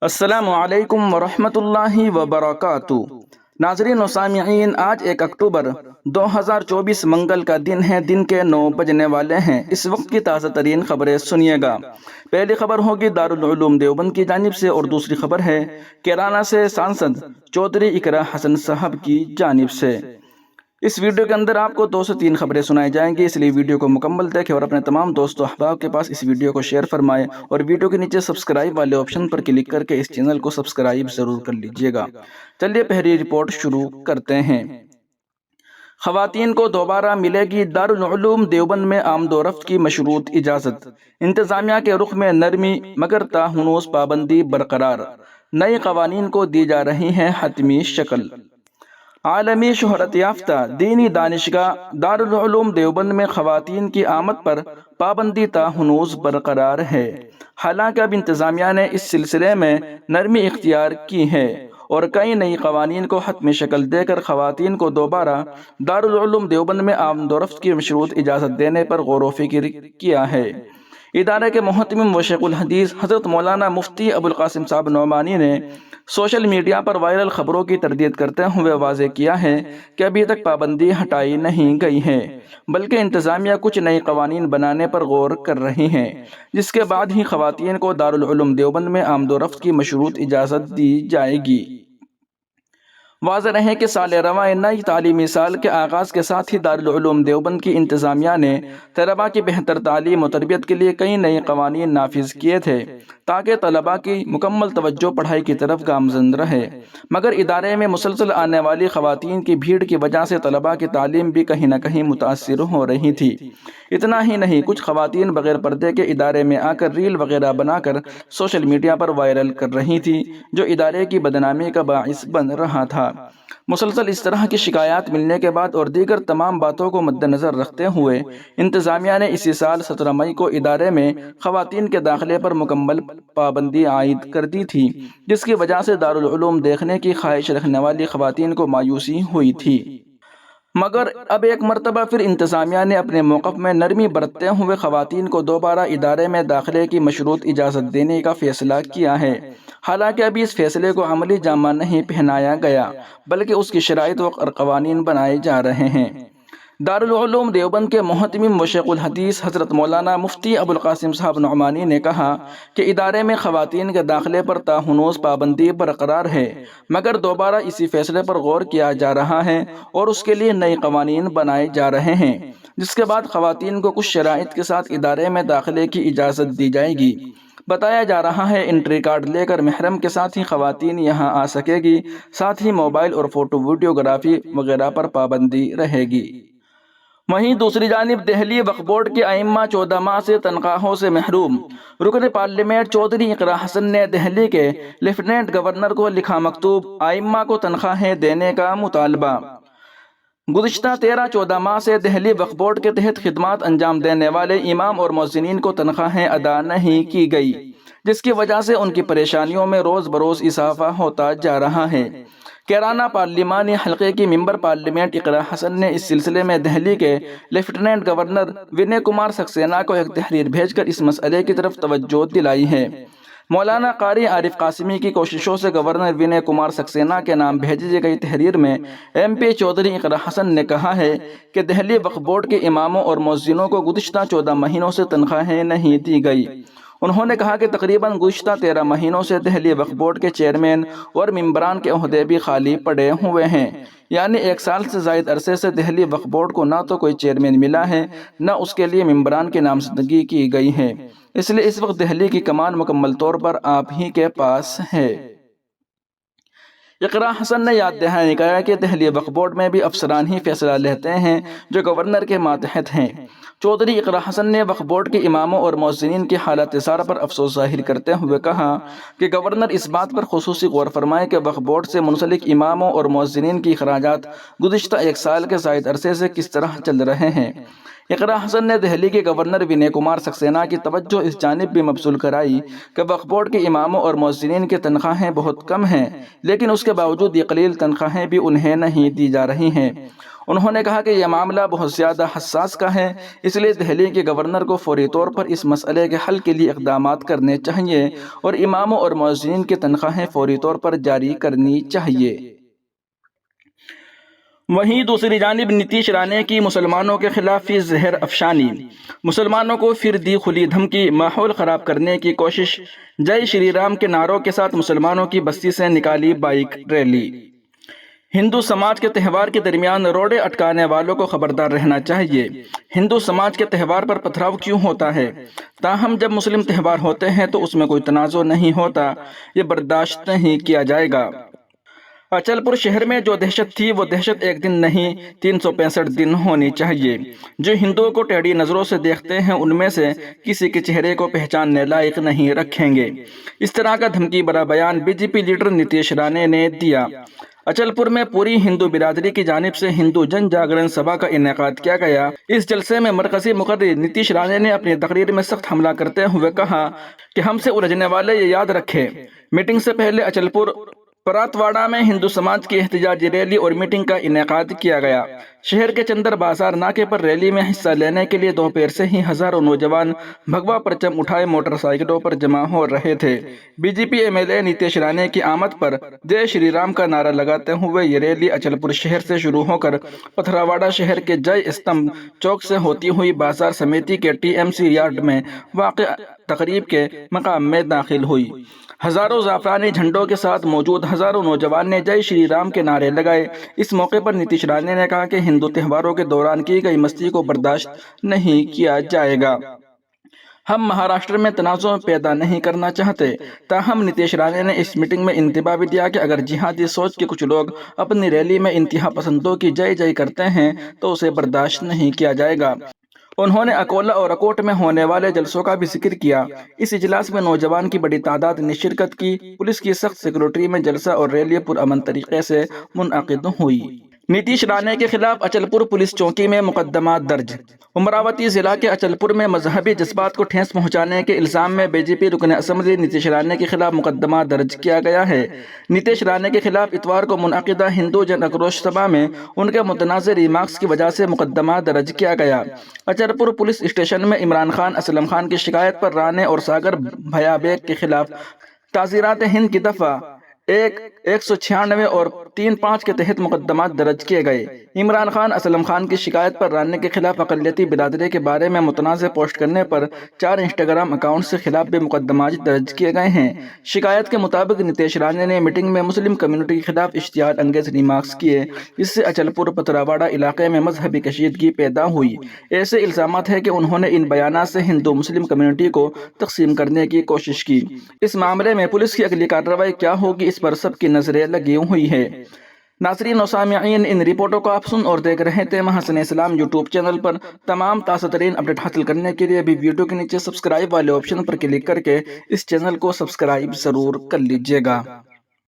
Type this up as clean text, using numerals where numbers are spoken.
السلام علیکم ورحمۃ اللہ وبرکاتہ۔ ناظرین و سامعین، آج 1 اکتوبر 2024 منگل کا دن ہے۔ دن کے 9 بجنے والے ہیں۔ اس وقت کی تازہ ترین خبریں سنیے گا۔ پہلی خبر ہوگی دارالعلوم دیوبند کی جانب سے، اور دوسری خبر ہے کیرانہ سے سانسد چودھری اقرا حسن صاحب کی جانب سے۔ اس ویڈیو کے اندر آپ کو 2 سے 3 خبریں سنائی جائیں گی، اس لیے ویڈیو کو مکمل دیکھیں اور اپنے تمام دوست و احباب کے پاس اس ویڈیو کو شیئر فرمائیں، اور ویڈیو کے نیچے سبسکرائب والے آپشن پر کلک کر کے اس چینل کو سبسکرائب ضرور کر لیجئے گا۔ چلیے پہلی رپورٹ شروع کرتے ہیں۔ خواتین کو دوبارہ ملے گی دارالعلوم دیوبند میں آمد و رفت کی مشروط اجازت۔ انتظامیہ کے رخ میں نرمی، مگر تا ہنوز پابندی برقرار۔ نئے قوانین کو دی جا رہی ہے حتمی شکل۔ عالمی شہرت یافتہ دینی دانشگاہ دارالعلوم دیوبند میں خواتین کی آمد پر پابندی تا ہنوز برقرار ہے۔ حالانکہ اب انتظامیہ نے اس سلسلے میں نرمی اختیار کی ہے اور کئی نئی قوانین کو حتمی شکل دے کر خواتین کو دوبارہ دارالعلوم دیوبند میں آمد و رفت کی مشروط اجازت دینے پر غور و فکر کیا ہے۔ ادارے کے محتمم و شیخ الحدیث حضرت مولانا مفتی ابوالقاسم صاحب نعمانی نے سوشل میڈیا پر وائرل خبروں کی تردید کرتے ہوئے واضح کیا ہے کہ ابھی تک پابندی ہٹائی نہیں گئی ہے، بلکہ انتظامیہ کچھ نئی قوانین بنانے پر غور کر رہی ہے، جس کے بعد ہی خواتین کو دارالعلوم دیوبند میں آمد و رفت کی مشروط اجازت دی جائے گی۔ واضح رہے کہ سال رواں نئی تعلیمی سال کے آغاز کے ساتھ ہی دارالعلوم دیوبند کی انتظامیہ نے طلباء کی بہتر تعلیم و تربیت کے لیے کئی نئے قوانین نافذ کیے تھے تاکہ طلباء کی مکمل توجہ پڑھائی کی طرف گامزن رہے، مگر ادارے میں مسلسل آنے والی خواتین کی بھیڑ کی وجہ سے طلباء کی تعلیم بھی کہیں نہ کہیں متاثر ہو رہی تھی۔ اتنا ہی نہیں، کچھ خواتین بغیر پردے کے ادارے میں آ کر ریل وغیرہ بنا کر سوشل میڈیا پر وائرل کر رہی تھی، جو ادارے کی بدنامی کا باعث بن رہا تھا۔ مسلسل اس طرح کی شکایات ملنے کے بعد اور دیگر تمام باتوں کو مد نظر رکھتے ہوئے انتظامیہ نے اسی سال 17 مئی کو ادارے میں خواتین کے داخلے پر مکمل پابندی عائد کر دی تھی، جس کی وجہ سے دارالعلوم دیکھنے کی خواہش رکھنے والی خواتین کو مایوسی ہوئی تھی۔ مگر اب ایک مرتبہ پھر انتظامیہ نے اپنے موقف میں نرمی برتتے ہوئے خواتین کو دوبارہ ادارے میں داخلے کی مشروط اجازت دینے کا فیصلہ کیا ہے۔ حالانکہ ابھی اس فیصلے کو عملی جامہ نہیں پہنایا گیا، بلکہ اس کی شرائط و قوانین بنائے جا رہے ہیں۔ دارالعلوم دیوبند کے محتمم و شیخ الحدیث حضرت مولانا مفتی ابوالقاسم صاحب نعمانی نے کہا کہ ادارے میں خواتین کے داخلے پر تا ہنوز پابندی برقرار ہے، مگر دوبارہ اسی فیصلے پر غور کیا جا رہا ہے اور اس کے لیے نئے قوانین بنائے جا رہے ہیں، جس کے بعد خواتین کو کچھ شرائط کے ساتھ ادارے میں داخلے کی اجازت دی جائے گی۔ بتایا جا رہا ہے انٹری کارڈ لے کر محرم کے ساتھ ہی خواتین یہاں آ سکے گی، ساتھ ہی موبائل اور فوٹو ویڈیوگرافی وغیرہ پر پابندی رہے گی۔ وہیں دوسری جانب دہلی وقف بورڈ کے ائمہ 14 ماہ سے تنخواہوں سے محروم۔ رکن پارلیمنٹ چودھری اقرا حسن نے دہلی کے لیفٹیننٹ گورنر کو لکھا مکتوب، ائمہ کو تنخواہیں دینے کا مطالبہ۔ گزشتہ 13-14 ماہ سے دہلی وقف بورڈ کے تحت خدمات انجام دینے والے امام اور مؤذنین کو تنخواہیں ادا نہیں کی گئی، جس کی وجہ سے ان کی پریشانیوں میں روز بروز اضافہ ہوتا جا رہا ہے۔ کیرانہ پارلیمانی حلقے کی ممبر پارلیمنٹ اقرا حسن نے اس سلسلے میں دہلی کے لیفٹیننٹ گورنر ونے کمار سکسینہ کو ایک تحریر بھیج کر اس مسئلے کی طرف توجہ دلائی ہے۔ مولانا قاری عارف قاسمی کی کوششوں سے گورنر ونے کمار سکسینہ کے نام بھیجی گئی تحریر میں ایم پی چودھری اقرا حسن نے کہا ہے کہ دہلی وقف بورڈ کے اماموں اور مؤذنوں کو گزشتہ 14 مہینوں سے تنخواہیں نہیں دی گئی۔ انہوں نے کہا کہ تقریباً گزشتہ 13 مہینوں سے دہلی وقف بورڈ کے چیئرمین اور ممبران کے عہدے بھی خالی پڑے ہوئے ہیں، یعنی 1 سال سے زائد عرصے سے دہلی وقف بورڈ کو نہ تو کوئی چیئرمین ملا ہے، نہ اس کے لیے ممبران کی نامزدگی کی گئی ہے، اس لیے اس وقت دہلی کی کمان مکمل طور پر آپ ہی کے پاس ہے۔ اقرا حسن نے یاد دہانی کرایا کہ دہلی وقف بورڈ میں بھی افسران ہی فیصلہ لیتے ہیں جو گورنر کے ماتحت ہیں۔ چودھری اقرا حسن نے وقف بورڈ کے اماموں اور مؤذنین کی حالت سارہ پر افسوس ظاہر کرتے ہوئے کہا کہ گورنر اس بات پر خصوصی غور فرمائے کہ وقف بورڈ سے منسلک اماموں اور مؤذنین کی اخراجات گزشتہ 1 سال کے زائد عرصے سے کس طرح چل رہے ہیں۔ اقرا حسن نے دہلی کے گورنر ونے کمار سکسینہ کی توجہ اس جانب بھی مبذول کرائی کہ وقف بورڈ کے اماموں اور مؤذنین کی تنخواہیں بہت کم ہیں، لیکن اس کے باوجود یہ قلیل تنخواہیں بھی انہیں نہیں دی جا رہی ہیں۔ انہوں نے کہا کہ یہ معاملہ بہت زیادہ حساس کا ہے، اس لیے دہلی کے گورنر کو فوری طور پر اس مسئلے کے حل کے لیے اقدامات کرنے چاہیے اور اماموں اور مؤذنین کی تنخواہیں فوری طور پر جاری کرنی چاہیے۔ وہیں دوسری جانب نتیش رانے کی مسلمانوں کے خلاف زہر افشانی، مسلمانوں کو پھر دی کھلی دھمکی، ماحول خراب کرنے کی کوشش، جے شری رام کے نعروں کے ساتھ مسلمانوں کی بستی سے نکالی بائیک ریلی۔ ہندو سماج کے تہوار کے درمیان روڑے اٹکانے والوں کو خبردار رہنا چاہیے۔ ہندو سماج کے تہوار پر پتھراؤ کیوں ہوتا ہے؟ تاہم جب مسلم تہوار ہوتے ہیں تو اس میں کوئی تنازع نہیں ہوتا، یہ برداشت نہیں کیا جائے گا۔ اچل پور شہر میں جو دہشت تھی وہ دہشت ایک دن نہیں 365 دن ہونی چاہیے۔ جو ہندوؤں کو ٹیڑھی نظروں سے دیکھتے ہیں ان میں سے کسی کے چہرے کو پہچاننے لائق نہیں رکھیں گے۔ اس طرح کا دھمکی بھرا بیان B J P leader Nitesh Rane نے دیا۔ اچل پور میں پوری ہندو برادری کی جانب سے ہندو جن جاگرن سبھا کا انعقاد کیا گیا۔ اس جلسے میں مرکزی مقرر نتیش رانے نے اپنی تقریر میں سخت حملہ کرتے ہوئے کہا کہ ہم سے الجھنے والے یہ یاد رکھیں۔ میٹنگ سے پہلے اچل پور پراتواڑہ میں ہندو سماج کی احتجاجی ریلی اور میٹنگ کا انعقاد کیا گیا۔ شہر کے چندر بازار ناکے پر ریلی میں حصہ لینے کے لیے دوپہر سے ہی ہزاروں نوجوان بھگوا پرچم اٹھائے موٹر سائیکلوں پر جمع ہو رہے تھے۔ B J P M L A Nitesh Rane کی آمد پر جے شری رام کا نعرہ لگاتے ہوئے یہ ریلی اچل پور شہر سے شروع ہو کر پتھراواڑہ شہر کے جے استمبھ چوک سے ہوتی ہوئی بازار سمیتی کے ٹی ایم سی یارڈ میں واقع تقریب کے مقام میں داخل ہوئی۔ ہزاروں زعفرانی جھنڈوں کے ساتھ موجود ہزاروں نوجوان نے جے شری رام کے نعرے لگائے۔ اس موقع پر نتیش رانے نے کہا کہ ہندو تہواروں کے دوران کی گئی مستی کو برداشت نہیں کیا جائے گا۔ ہم مہاراشٹر میں تنازع پیدا نہیں کرنا چاہتے۔ تاہم نتیش رانے نے اس میٹنگ میں انتباہ بھی دیا کہ اگر جہادی سوچ کے کچھ لوگ اپنی ریلی میں انتہا پسندوں کی جے جے کرتے ہیں تو اسے برداشت نہیں کیا جائے گا۔ انہوں نے اکولا اور اکوٹ میں ہونے والے جلسوں کا بھی ذکر کیا۔ اس اجلاس میں نوجوان کی بڑی تعداد نے شرکت کی۔ پولیس کی سخت سیکورٹی میں جلسہ اور ریلی پرامن طریقے سے منعقد ہوئی۔ نتیش رانے کے خلاف اچل پور پولیس چوکی میں مقدمات درج۔ امراوتی ضلع کے اچل پور میں مذہبی جذبات کو ٹھیس پہنچانے کے الزام میں بی جے پی رکن اسمبلی نتیش رانے کے خلاف مقدمہ درج کیا گیا ہے۔ نتیش رانے کے خلاف اتوار کو منعقدہ ہندو جن آکروش سبھا میں ان کے متنازع ریمارکس کی وجہ سے مقدمہ درج کیا گیا۔ اچل پور پولیس اسٹیشن میں عمران خان اسلم خان کی شکایت پر رانے اور ساگر بھیا بیگ کے خلاف تعزیرات ہند کی دفعہ 196 اور 35 کے تحت مقدمات درج کیے گئے۔ عمران خان اسلم خان کی شکایت پر رانے کے خلاف اقلیتی برادری کے بارے میں متنازع پوسٹ کرنے پر 4 انسٹاگرام اکاؤنٹس کے خلاف بھی مقدمات درج کیے گئے ہیں۔ شکایت کے مطابق نتیش رانے نے میٹنگ میں مسلم کمیونٹی کے خلاف اشتعال انگیز ریمارکس کیے، جس سے اچل پور پتھراواڑہ علاقے میں مذہبی کشیدگی پیدا ہوئی۔ ایسے الزامات ہیں کہ انہوں نے ان بیانات سے ہندو مسلم کمیونٹی کو تقسیم کرنے کی کوشش کی۔ اس معاملے میں پولیس کی اگلی کارروائی کیا ہوگی، اس پر سب کی نظریں لگی ہوئی ہیں۔ ناظرین و سامعین، ان رپورٹوں کو آپ سن اور دیکھ رہے تھے محسن اسلام یوٹیوب چینل پر۔ تمام تازہ ترین اپڈیٹ حاصل کرنے کے لیے بھی ویڈیو کے نیچے سبسکرائب والے آپشن پر کلک کر کے اس چینل کو سبسکرائب ضرور کر لیجیے گا۔